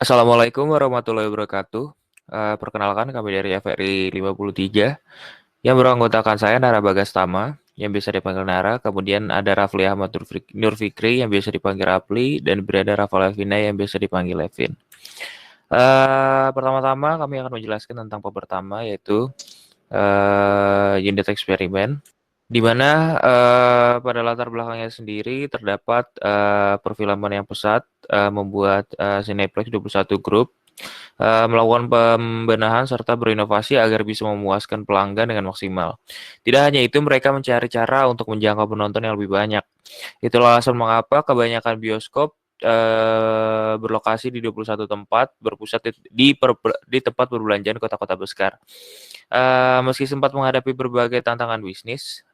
Assalamualaikum warahmatullahi wabarakatuh. Perkenalkan kami dari FRI 53 yang beranggotakan saya Nara Bagastama yang biasa dipanggil Nara, kemudian ada Rafli Ahmad Nurfikri yang biasa dipanggil Rafli, dan berada Rafa Levina yang biasa dipanggil Levin. Pertama-tama kami akan menjelaskan tentang bab pertama, yaitu unit eksperimen, di mana pada latar belakangnya sendiri terdapat perfilman yang pesat membuat Cineplex 21 Group melakukan pembenahan serta berinovasi agar bisa memuaskan pelanggan dengan maksimal. Tidak hanya itu, mereka mencari cara untuk menjangkau penonton yang lebih banyak. Itulah alasan mengapa kebanyakan bioskop berlokasi di 21 tempat, berpusat di tempat perbelanjaan kota-kota besar. Meski sempat menghadapi berbagai tantangan bisnis,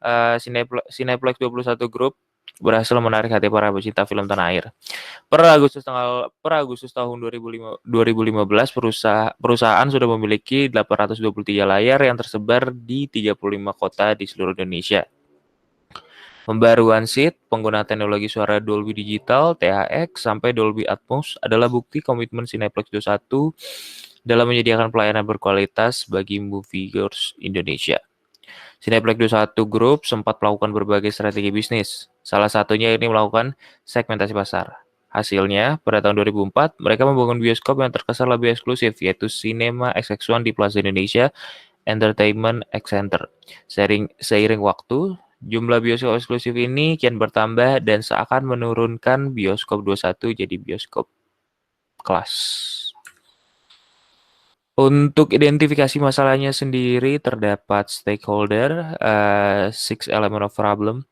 Cineplex 21 Group berhasil menarik hati para pecinta film tanah air. Per Agustus tahun 2015, perusahaan sudah memiliki 823 layar yang tersebar di 35 kota di seluruh Indonesia. Pembaruan seat, penggunaan teknologi suara Dolby Digital, THX, sampai Dolby Atmos adalah bukti komitmen Cineplex 21 dalam menyediakan pelayanan berkualitas bagi moviegoers Indonesia. Cineplex 21 Group sempat melakukan berbagai strategi bisnis. Salah satunya ini melakukan segmentasi pasar. Hasilnya, pada tahun 2004, mereka membangun bioskop yang terkesan lebih eksklusif, yaitu Cinema XX1 di Plaza Indonesia Entertainment X Center. Seiring waktu, jumlah bioskop eksklusif ini kian bertambah dan seakan menurunkan bioskop 21 jadi bioskop kelas. Untuk identifikasi masalahnya sendiri terdapat stakeholder, six element of problem,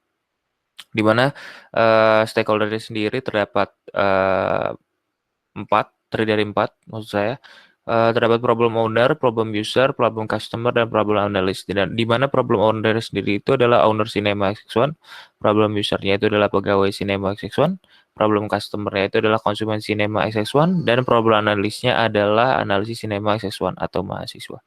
di mana stakeholder sendiri terdapat 4, terdiri dari 4 maksud saya. Terdapat problem owner, problem user, problem customer, dan problem analyst. Di mana problem owner sendiri itu adalah owner Cinema XX1, problem usernya itu adalah pegawai Cinema XX1, problem customer-nya itu adalah konsumen Cinema XX1, dan problem analysnya adalah analisis Cinema XX1 atau mahasiswa.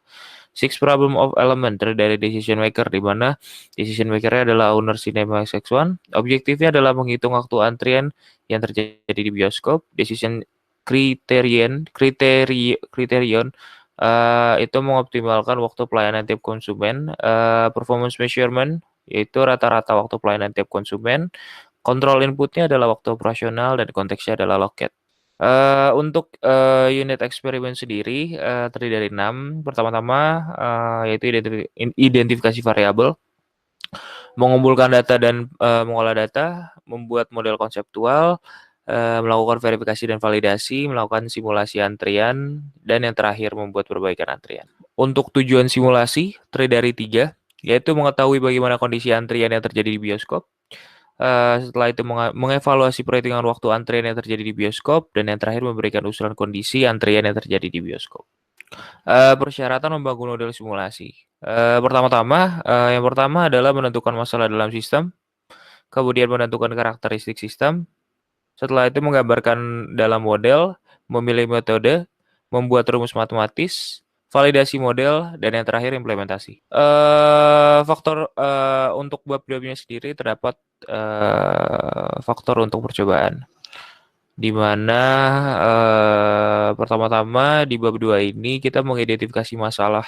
Six problem of element terdiri dari decision maker, di mana decision maker-nya adalah owner Cinema XX1. Objektifnya adalah menghitung waktu antrian yang terjadi di bioskop. Decision kriterion itu mengoptimalkan waktu pelayanan tiap konsumen. Performance measurement yaitu rata-rata waktu pelayanan tiap konsumen. Kontrol inputnya adalah waktu operasional dan konteksnya adalah loket. Untuk unit eksperimen sendiri terdiri dari 6. Pertama-tama yaitu identifikasi variabel, mengumpulkan data dan mengolah data, membuat model konseptual, melakukan verifikasi dan validasi, melakukan simulasi antrian, dan yang terakhir membuat perbaikan antrian. Untuk tujuan simulasi terdiri dari 3, yaitu mengetahui bagaimana kondisi antrian yang terjadi di bioskop. Setelah itu mengevaluasi perhitungan waktu antrian yang terjadi di bioskop, dan yang terakhir memberikan usulan kondisi antrian yang terjadi di bioskop. Persyaratan membangun model simulasi. Yang pertama adalah menentukan masalah dalam sistem, kemudian menentukan karakteristik sistem. Setelah itu menggambarkan dalam model, memilih metode, membuat rumus matematis, validasi model, dan yang terakhir implementasi. Untuk bab 2-nya sendiri terdapat faktor untuk percobaan, di mana pertama-tama di bab 2 ini kita mengidentifikasi masalah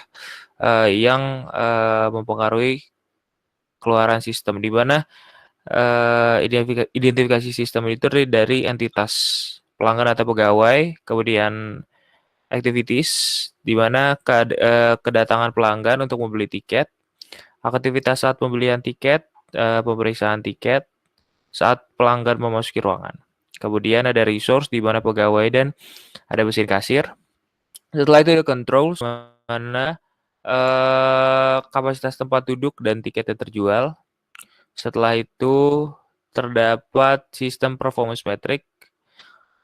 yang mempengaruhi keluaran sistem, di mana identifikasi sistem itu terdiri dari entitas pelanggan atau pegawai, kemudian activities, di mana kedatangan pelanggan untuk membeli tiket, aktivitas saat pembelian tiket, pemeriksaan tiket, saat pelanggan memasuki ruangan. Kemudian ada resource, di mana pegawai dan ada mesin kasir. Setelah itu ada control, di mana kapasitas tempat duduk dan tiket yang terjual. Setelah itu terdapat sistem performance metric,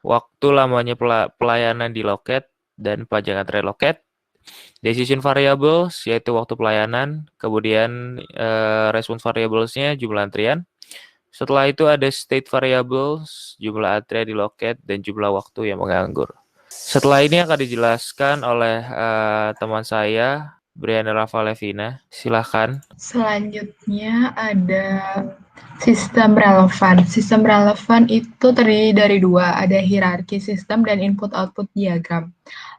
waktu lamanya pelayanan di loket dan pajak antrian loket. Decision variables yaitu waktu pelayanan, kemudian response variables-nya jumlah antrian. Setelah itu ada state variables, jumlah antrian di loket, dan jumlah waktu yang menganggur. Setelah ini akan dijelaskan oleh teman saya Brianna Ravalevina, silahkan. Selanjutnya ada sistem relevan. Sistem relevan itu terdiri dari dua, ada hierarki sistem dan input-output diagram.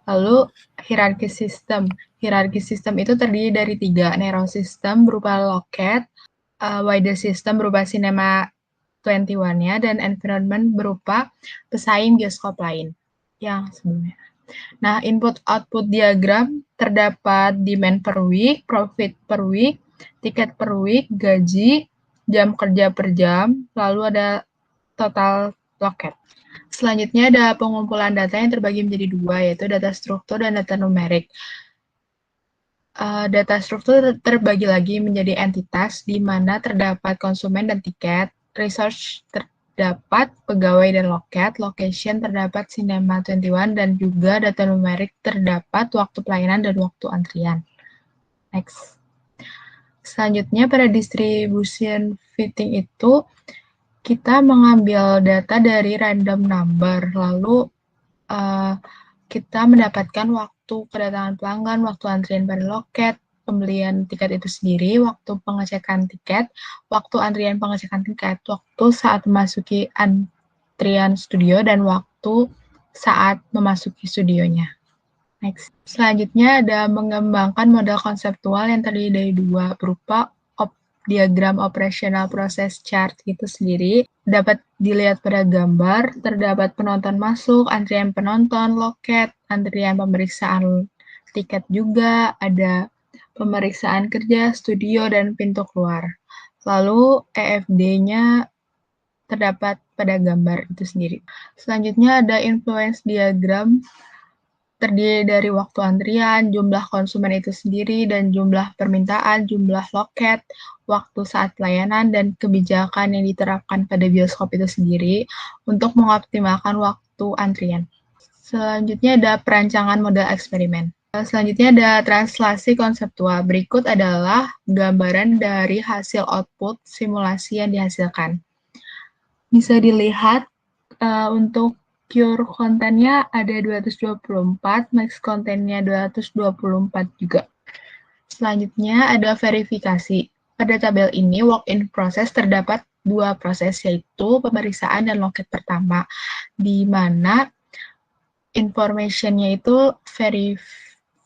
Lalu hierarki sistem. Hierarki sistem itu terdiri dari tiga, narrow system berupa loket, wider system berupa Cinema 21-nya, dan environment berupa pesaing bioskop lain yang sebelumnya. Nah, input-output diagram terdapat demand per week, profit per week, tiket per week, gaji, jam kerja per jam, lalu ada total loket. Selanjutnya ada pengumpulan data yang terbagi menjadi dua, yaitu data struktur dan data numerik. Data struktur terbagi lagi menjadi entitas, di mana terdapat konsumen dan tiket, research terdapat pegawai dan loket, location terdapat Cinema 21, dan juga data numerik terdapat waktu pelayanan dan waktu antrian. Next. Selanjutnya pada distribution fitting itu, kita mengambil data dari random number, lalu kita mendapatkan waktu kedatangan pelanggan, waktu antrian pada loket, pembelian tiket itu sendiri, waktu pengecekan tiket, waktu antrian pengecekan tiket, waktu saat memasuki antrian studio, dan waktu saat memasuki studionya. Next. Selanjutnya ada mengembangkan model konseptual yang terdiri dari dua, berupa diagram operasional proses chart itu sendiri. Dapat dilihat pada gambar, terdapat penonton masuk, antrian penonton, loket, antrian pemeriksaan tiket juga, ada pemeriksaan kerja, studio, dan pintu keluar. Lalu EFD-nya terdapat pada gambar itu sendiri. Selanjutnya ada influence diagram, terdiri dari waktu antrian, jumlah konsumen itu sendiri, dan jumlah permintaan, jumlah loket, waktu saat pelayanan, dan kebijakan yang diterapkan pada bioskop itu sendiri untuk mengoptimalkan waktu antrian. Selanjutnya ada perancangan model eksperimen. Selanjutnya ada translasi konseptual. Berikut adalah gambaran dari hasil output simulasi yang dihasilkan. Bisa dilihat untuk cure kontennya ada 224, max kontennya 224 juga. Selanjutnya ada verifikasi. Pada tabel ini, work in process terdapat dua proses, yaitu pemeriksaan dan loket pertama, di mana information-nya itu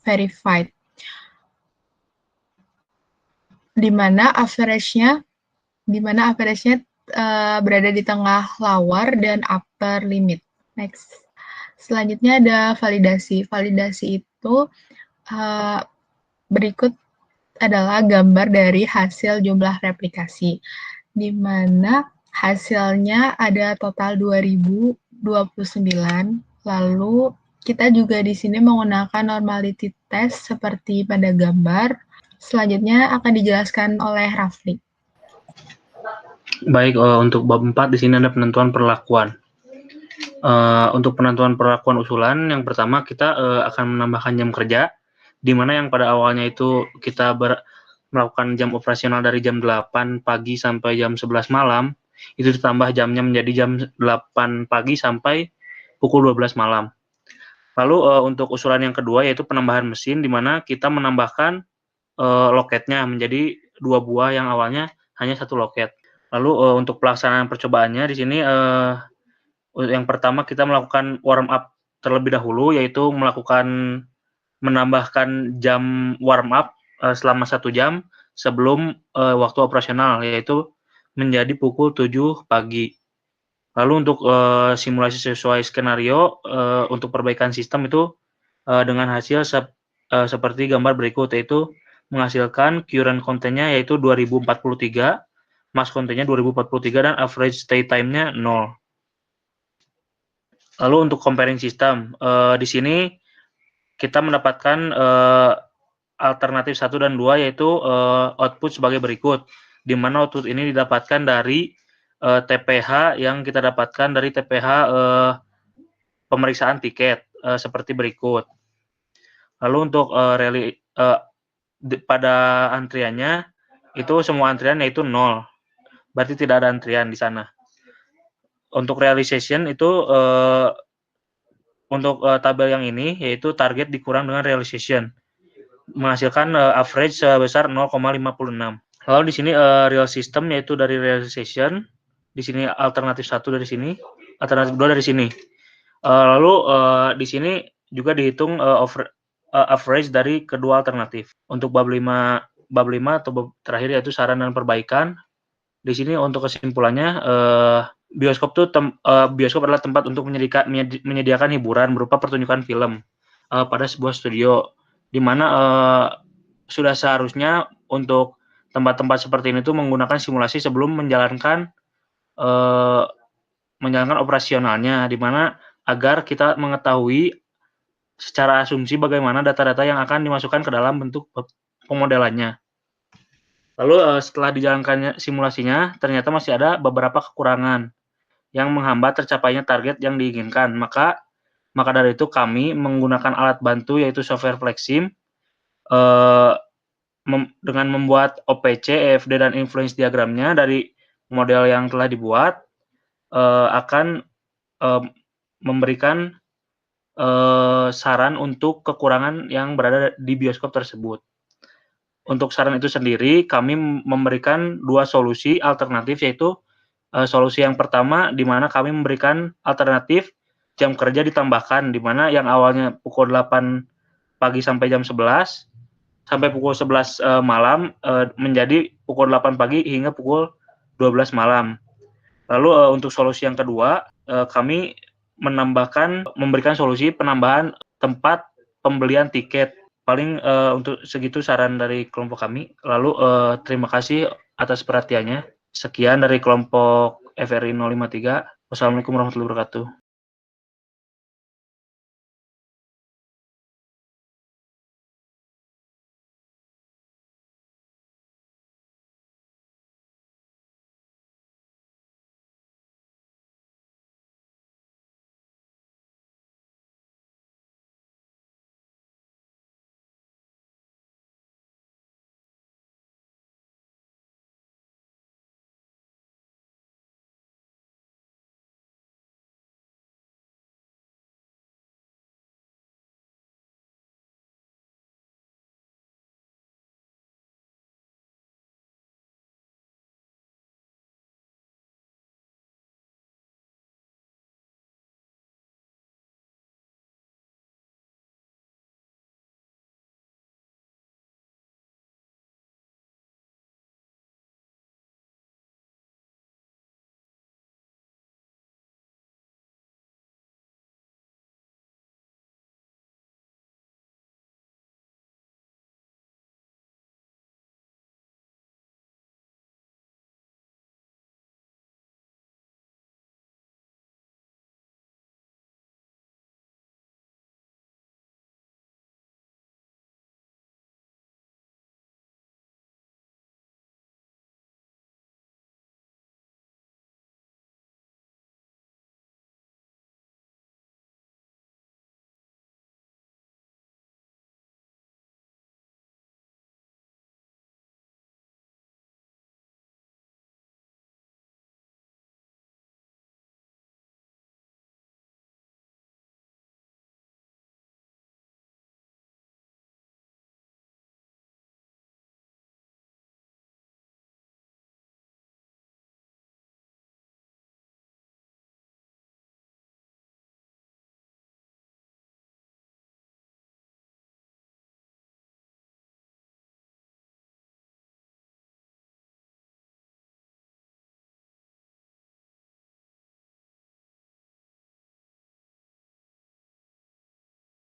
verified, di mana average-nya berada di tengah lower dan upper limit. Next. Selanjutnya ada validasi. Validasi itu berikut adalah gambar dari hasil jumlah replikasi, di mana hasilnya ada total 2029. Lalu kita juga di sini menggunakan normality test seperti pada gambar. Selanjutnya akan dijelaskan oleh Rafli. Baik, untuk bab 4 di sini ada penentuan perlakuan. Untuk penentuan perlakuan usulan, yang pertama kita akan menambahkan jam kerja, di mana yang pada awalnya itu kita melakukan jam operasional dari jam 8 pagi sampai jam 11 malam, itu ditambah jamnya menjadi jam 8 pagi sampai pukul 12 malam. Lalu untuk usulan yang kedua yaitu penambahan mesin, di mana kita menambahkan loketnya menjadi 2 buah yang awalnya hanya 1 loket. Lalu untuk pelaksanaan percobaannya di sini yang pertama kita melakukan warm up terlebih dahulu, yaitu menambahkan jam warm up selama 1 jam sebelum waktu operasional, yaitu menjadi pukul 7 pagi. Lalu untuk simulasi sesuai skenario untuk perbaikan sistem itu dengan hasil seperti gambar berikut, yaitu menghasilkan current kontennya yaitu 2043, max kontennya 2043, dan average stay time-nya 0. Lalu untuk comparing system, di sini kita mendapatkan alternatif 1 dan 2, yaitu output sebagai berikut, di mana output ini didapatkan dari TPH yang kita dapatkan dari TPH pemeriksaan tiket seperti berikut. Lalu untuk pada antriannya itu semua antrian yaitu 0, berarti tidak ada antrian di sana. Untuk realization itu untuk tabel yang ini yaitu target dikurang dengan realization. menghasilkan average sebesar 0,56. Lalu di sini real system yaitu dari realization, di sini alternatif 1 dari sini, alternatif 2 dari sini. Lalu di sini juga dihitung average dari kedua alternatif. Untuk bab 5 atau bab terakhir yaitu saran dan perbaikan. Di sini untuk kesimpulannya bioskop adalah tempat untuk menyediakan hiburan berupa pertunjukan film pada sebuah studio, di mana sudah seharusnya untuk tempat-tempat seperti ini tuh menggunakan simulasi sebelum menjalankan operasionalnya, di mana agar kita mengetahui secara asumsi bagaimana data-data yang akan dimasukkan ke dalam bentuk pemodelannya. Lalu setelah dijalankannya simulasinya, ternyata masih ada beberapa kekurangan yang menghambat tercapainya target yang diinginkan. Maka dari itu kami menggunakan alat bantu yaitu software FlexSim dengan membuat OPC, EFD, dan influence diagramnya dari model yang telah dibuat akan memberikan saran untuk kekurangan yang berada di bioskop tersebut. Untuk saran itu sendiri, kami memberikan 2 solusi alternatif, yaitu solusi yang pertama di mana kami memberikan alternatif jam kerja ditambahkan, di mana yang awalnya pukul 8 pagi sampai jam 11 sampai pukul 11 malam menjadi pukul 8 pagi hingga pukul 12 malam. Lalu untuk solusi yang kedua, kami memberikan solusi penambahan tempat pembelian tiket. Paling untuk segitu saran dari kelompok kami. Lalu terima kasih atas perhatiannya. Sekian dari kelompok FRI 053. Wassalamualaikum warahmatullahi wabarakatuh.